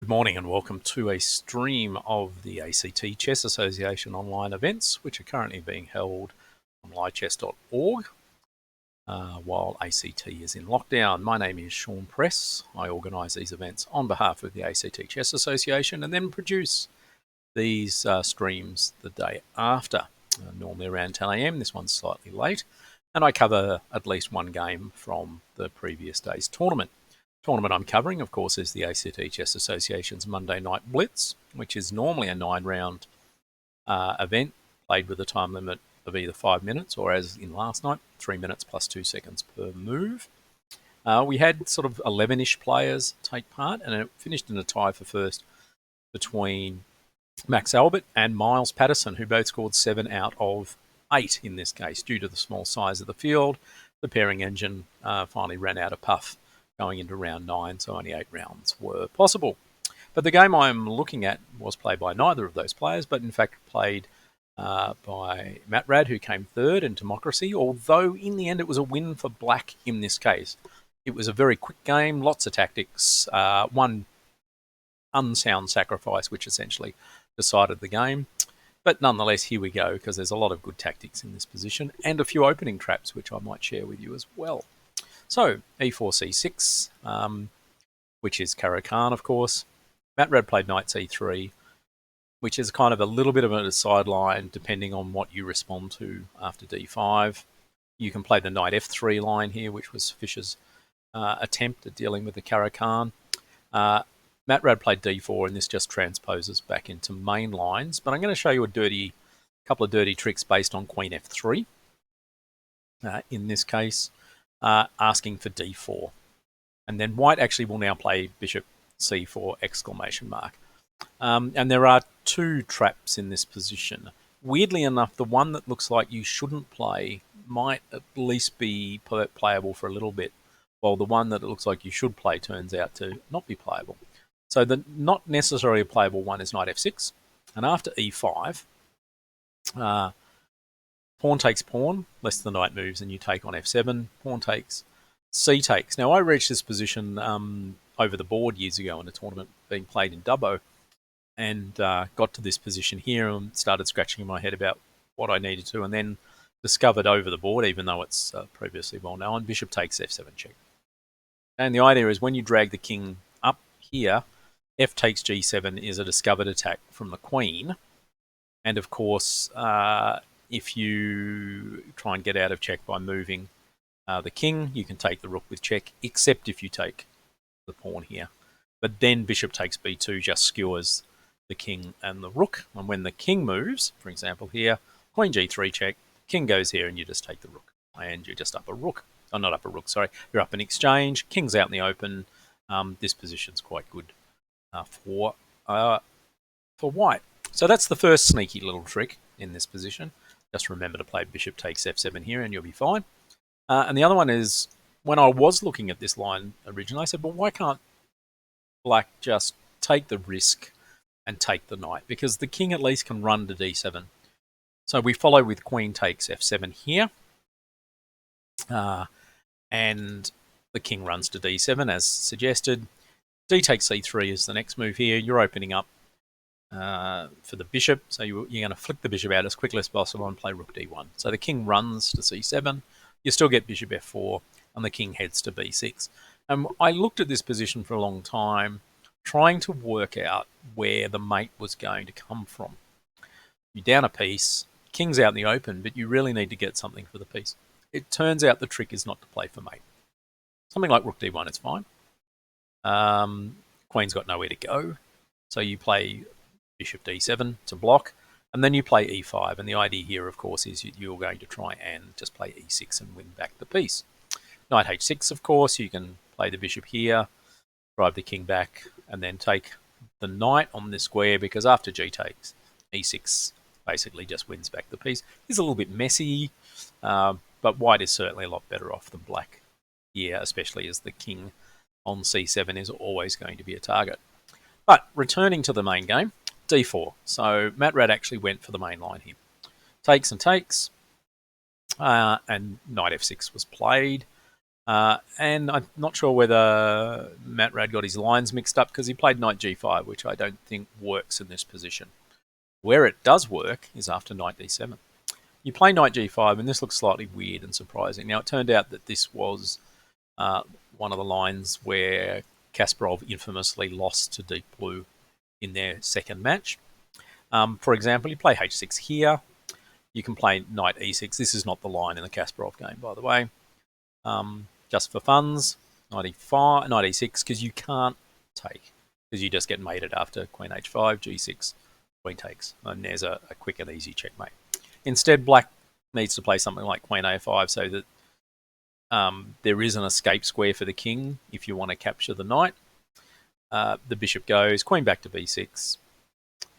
Good morning and welcome to a stream of the ACT Chess Association online events, which are currently being held on livechess.org while ACT is in lockdown. My name is Sean Press. I organise these events on behalf of the ACT Chess Association and then produce these streams the day after, normally around 10 a.m. This one's slightly late, and I cover at least one game from the previous day's tournament. Tournament I'm covering, of course, is the ACT Chess Association's Monday Night Blitz, which is normally a 9-round event played with a time limit of either 5 minutes or, as in last night, 3 minutes plus 2 seconds per move. We had sort of 11-ish players take part, and it finished in a tie for first between Max Albert and Miles Patterson, who both scored 7 out of 8 in this case. Due to the small size of the field, the pairing engine finally ran out of puff going into round 9, so only 8 rounds were possible. But the game I'm looking at was played by neither of those players, but in fact played by Matt Rad, who came third in Democracy, although in the end it was a win for Black in this case. It was a very quick game, lots of tactics, one unsound sacrifice, which essentially decided the game. But nonetheless, here we go, because there's a lot of good tactics in this position, and a few opening traps, which I might share with you as well. So, e4 c6, which is Caro-Kann, of course. Matt Rad played knight c3, which is kind of a little bit of a sideline, depending on what you respond to after d5. You can play the knight f3 line here, which was Fischer's attempt at dealing with the Caro-Kann. Matt Rad played d4, and this just transposes back into main lines. But I'm going to show you a couple of dirty tricks based on queen f3. In this case, asking for d4. And then white actually will now play bishop c4 exclamation mark. And there are 2 traps in this position. Weirdly enough, the one that looks like you shouldn't play might at least be playable for a little bit, while the one that it looks like you should play turns out to not be playable. So the not necessarily playable one is knight f6, and after e5, pawn takes pawn, less the knight moves, and you take on f7. Pawn takes, c takes. Now, I reached this position over the board years ago in a tournament being played in Dubbo, and got to this position here and started scratching my head about what I needed to, and then discovered over the board, even though it's previously well known, bishop takes f7 check. And the idea is when you drag the king up here, f takes g7 is a discovered attack from the queen, and of course, if you try and get out of check by moving the king, you can take the rook with check, except if you take the pawn here. But then bishop takes b2 just skewers the king and the rook. And when the king moves, for example here, queen g3 check, king goes here and you just take the rook. And you're just up a rook. Oh, not up a rook, sorry. You're up an exchange, king's out in the open. This position's quite good for white. So that's the first sneaky little trick in this position. Just remember to play bishop takes f7 here and you'll be fine. And the other one is, when I was looking at this line originally, I said, well, why can't Black just take the risk and take the knight? Because the king at least can run to d7. So we follow with queen takes f7 here. And the king runs to d7 as suggested. D takes c3 is the next move here. You're opening up for the bishop, so you're going to flick the bishop out as quickly as possible and play rook d1. So the king runs to c7, you still get bishop f4, and the king heads to b6. And I looked at this position for a long time, trying to work out where the mate was going to come from. You're down a piece, king's out in the open, but you really need to get something for the piece. It turns out the trick is not to play for mate. Something like rook d1 is fine. Queen's got nowhere to go, so you play bishop d7 to block, and then you play e5. And the idea here, of course, is you're going to try and just play e6 and win back the piece. Knight h6, of course, you can play the bishop here, drive the king back, and then take the knight on the square, because after g takes, e6 basically just wins back the piece. It's a little bit messy, but white is certainly a lot better off than black here, especially as the king on c7 is always going to be a target. But returning to the main game, d4. So Matt Rad actually went for the main line here. Takes and takes, and knight f6 was played. And I'm not sure whether Matt Rad got his lines mixed up because he played knight g5, which I don't think works in this position. Where it does work is after knight d7. You play knight g5, and this looks slightly weird and surprising. Now, it turned out that this was one of the lines where Kasparov infamously lost to Deep Blue in their second match. For example, you play h6 here. You can play knight e6. This is not the line in the Kasparov game, by the way. Just for funds, knight e5, knight e6, because you can't take, because you just get mated after queen h5, g6, queen takes, and there's a quick and easy checkmate. Instead, black needs to play something like queen a5 so that there is an escape square for the king if you want to capture the knight. The bishop goes, queen back to b6,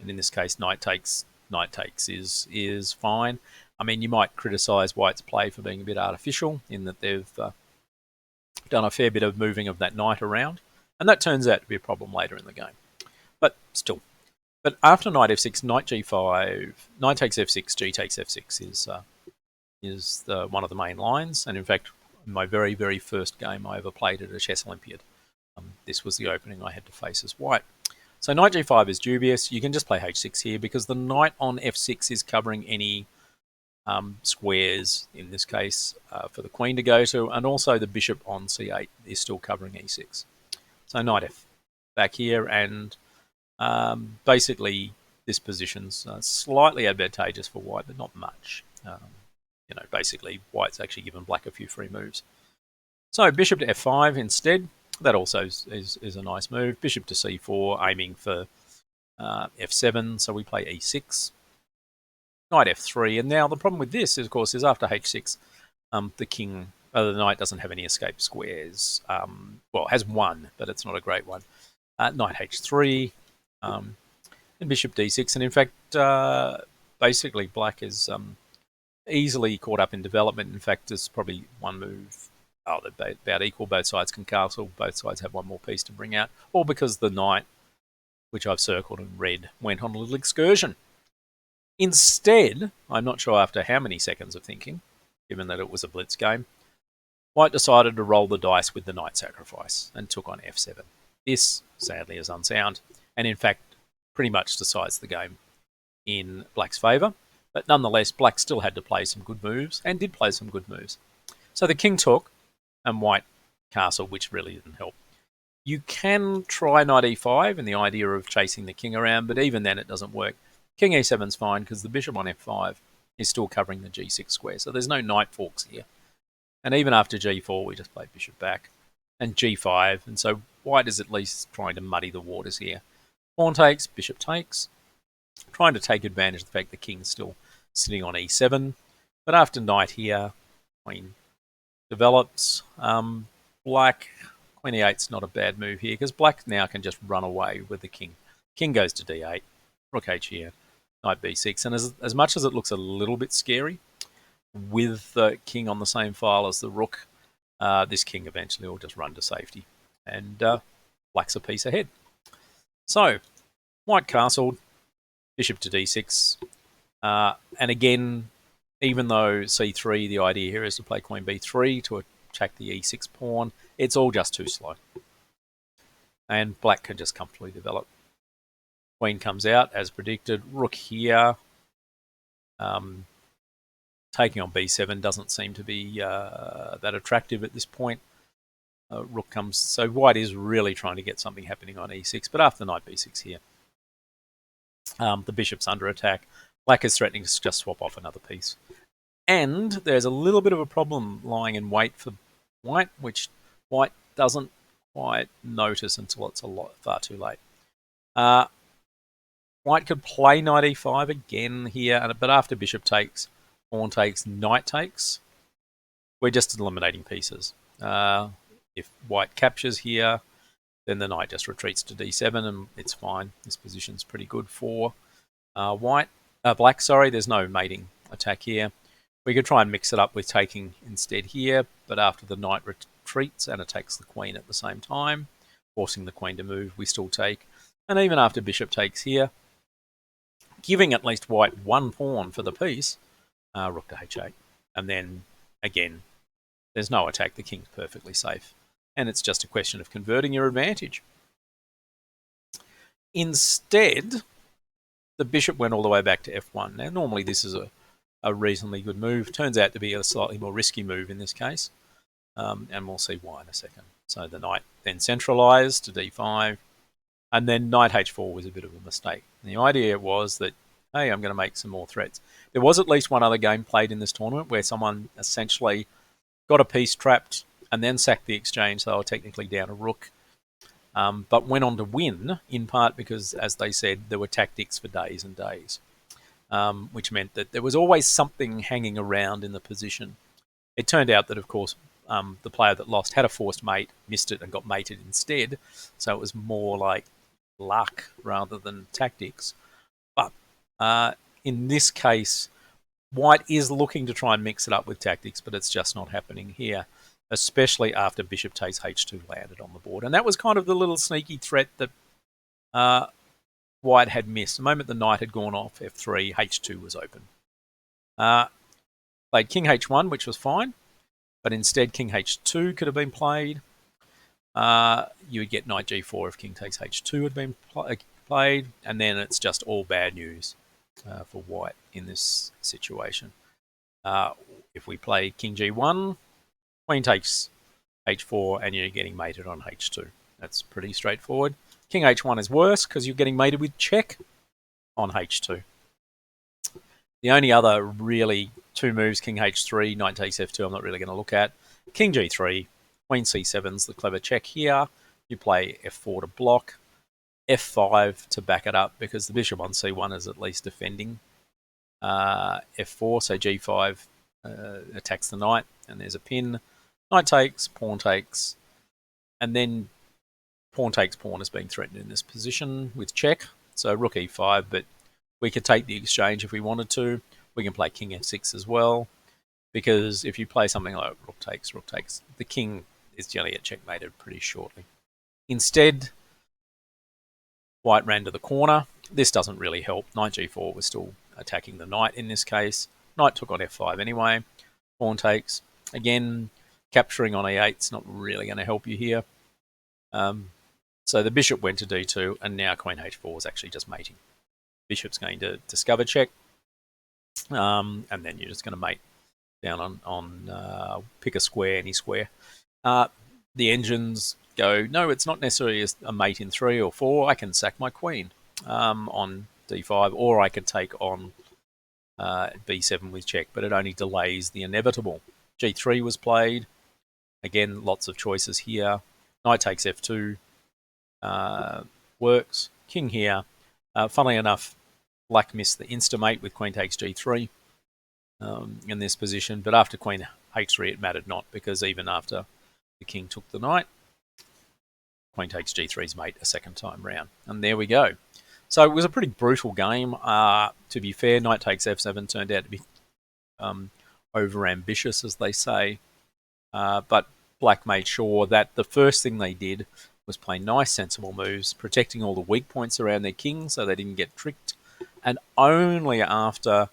and in this case, knight takes is fine. I mean, you might criticise White's play for being a bit artificial in that they've done a fair bit of moving of that knight around, and that turns out to be a problem later in the game. But still. But after knight f6, knight g5, knight takes f6, g takes f6 is one of the main lines. And in fact, in my very, very first game I ever played at a chess Olympiad, this was the opening I had to face as white. So knight g5 is dubious. You can just play h6 here because the knight on f6 is covering any squares, in this case, for the queen to go to, and also the bishop on c8 is still covering e6. So knight f back here, and basically this position's slightly advantageous for white, but not much. Basically white's actually given black a few free moves. So bishop to f5 instead. That also is a nice move. Bishop to c4, aiming for f7. So we play e6. Knight f3, and now the problem with this, of course, is after h6, the knight doesn't have any escape squares. Well, it has one, but it's not a great one. Knight h3, and bishop d6, and in fact, basically black is easily caught up in development. In fact, there's probably one move. They're about equal. Both sides can castle. Both sides have one more piece to bring out, all because the knight, which I've circled in red, went on a little excursion. Instead, I'm not sure after how many seconds of thinking, given that it was a blitz game, white decided to roll the dice with the knight sacrifice and took on f7. This, sadly, is unsound, and in fact, pretty much decides the game in black's favour. But nonetheless, black still had to play some good moves, and did play some good moves. So the king took, and white castled, which really didn't help. You can try knight e5 and the idea of chasing the king around, but even then it doesn't work. King e7 is fine because the bishop on f5 is still covering the g6 square, so there's no knight forks here. And even after g4, we just play bishop back, and g5, and so white is at least trying to muddy the waters here. Pawn takes, bishop takes, trying to take advantage of the fact the king's still sitting on e7. But after knight here, queen develops. Black, queen e8 is not a bad move here because black now can just run away with the king. King goes to d8, rook h here, knight b6. And as much as it looks a little bit scary, with the king on the same file as the rook, this king eventually will just run to safety. And black's a piece ahead. So, white castled, bishop to d6. And again, even though c3, the idea here is to play queen b3 to attack the e6 pawn, it's all just too slow. And black can just comfortably develop. Queen comes out, as predicted. Rook here. Taking on b7 doesn't seem to be that attractive at this point. Rook comes, so white is really trying to get something happening on e6, but after knight b6 here, the bishop's under attack. Black is threatening to just swap off another piece. And there's a little bit of a problem lying in wait for white, which white doesn't quite notice until it's far too late. White could play knight e5 again here, but after bishop takes, pawn takes, knight takes, we're just eliminating pieces. If white captures here, then the knight just retreats to d7 and it's fine. This position's pretty good for black. There's no mating attack here. We could try and mix it up with taking instead here, but after the knight retreats and attacks the queen at the same time, forcing the queen to move, we still take. And even after bishop takes here, giving at least white one pawn for the piece, rook to h8. And then, again, there's no attack. The king's perfectly safe. And it's just a question of converting your advantage. Instead, the bishop went all the way back to f1. Now, normally this is a reasonably good move. Turns out to be a slightly more risky move in this case. And we'll see why in a second. So the knight then centralized to d5. And then knight h4 was a bit of a mistake. And the idea was that, hey, I'm going to make some more threats. There was at least one other game played in this tournament where someone essentially got a piece trapped and then sacked the exchange, so they were technically down a rook. But went on to win, in part because, as they said, there were tactics for days and days, which meant that there was always something hanging around in the position. It turned out that, of course, the player that lost had a forced mate, missed it, and got mated instead. So it was more like luck rather than tactics. But in this case, White is looking to try and mix it up with tactics, but it's just not happening here, especially after bishop takes h2 landed on the board. And that was kind of the little sneaky threat that White had missed. The moment the knight had gone off f3, h2 was open. Played king h1, which was fine, but instead king h2 could have been played. You would get knight g4 if king takes h2 had been played, and then it's just all bad news for White in this situation. If we play king g1, queen takes h4, and you're getting mated on h2. That's pretty straightforward. King h1 is worse because you're getting mated with check on h2. The only other really two moves, king h3, knight takes f2, I'm not really going to look at. King g3, queen c7's the clever check here. You play f4 to block, f5 to back it up because the bishop on c1 is at least defending f4, so g5 attacks the knight, and there's a pin. Knight takes, pawn takes, and then pawn takes pawn is being threatened in this position with check. So rook e5, but we could take the exchange if we wanted to. We can play king f6 as well, because if you play something like rook takes, the king is generally get checkmated pretty shortly. Instead, White ran to the corner. This doesn't really help. Knight g4 was still attacking the knight in this case. Knight took on f5 anyway. Pawn takes. Again, capturing on e8 is not really going to help you here. So the bishop went to d2, and now queen h4 is actually just mating. Bishop's going to discover check, and then you're just going to mate down on pick a square, any square. The engines go, no, it's not necessarily a mate in 3 or 4. I can sack my queen on d5, or I can take on b7 with check, but it only delays the inevitable. g3 was played. Again, lots of choices here. Knight takes f2 works. King here. Funnily enough, Black missed the insta-mate with queen takes g3 in this position, but after queen h3 it mattered not, because even after the king took the knight, queen takes g3's mate a second time round. And there we go. So it was a pretty brutal game. To be fair, knight takes f7 turned out to be over-ambitious, as they say. But Black made sure that the first thing they did was play nice, sensible moves, protecting all the weak points around their king so they didn't get tricked. And only after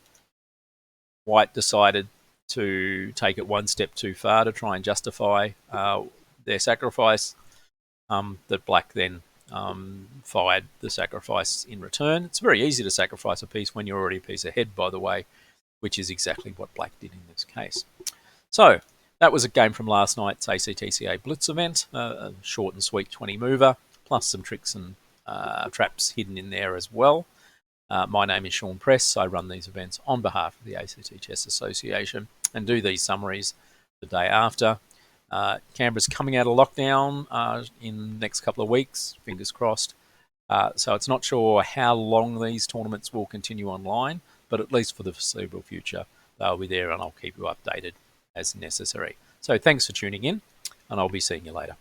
White decided to take it one step too far to try and justify their sacrifice, that Black then fired the sacrifice in return. It's very easy to sacrifice a piece when you're already a piece ahead, by the way, which is exactly what Black did in this case. So that was a game from last night's ACTCA Blitz event, a short and sweet 20 mover, plus some tricks and traps hidden in there as well. My name is Sean Press. I run these events on behalf of the ACT Chess Association and do these summaries the day after. Canberra's coming out of lockdown in the next couple of weeks, fingers crossed. So it's not sure how long these tournaments will continue online, but at least for the foreseeable future, they'll be there and I'll keep you updated as necessary. So thanks for tuning in, and I'll be seeing you later.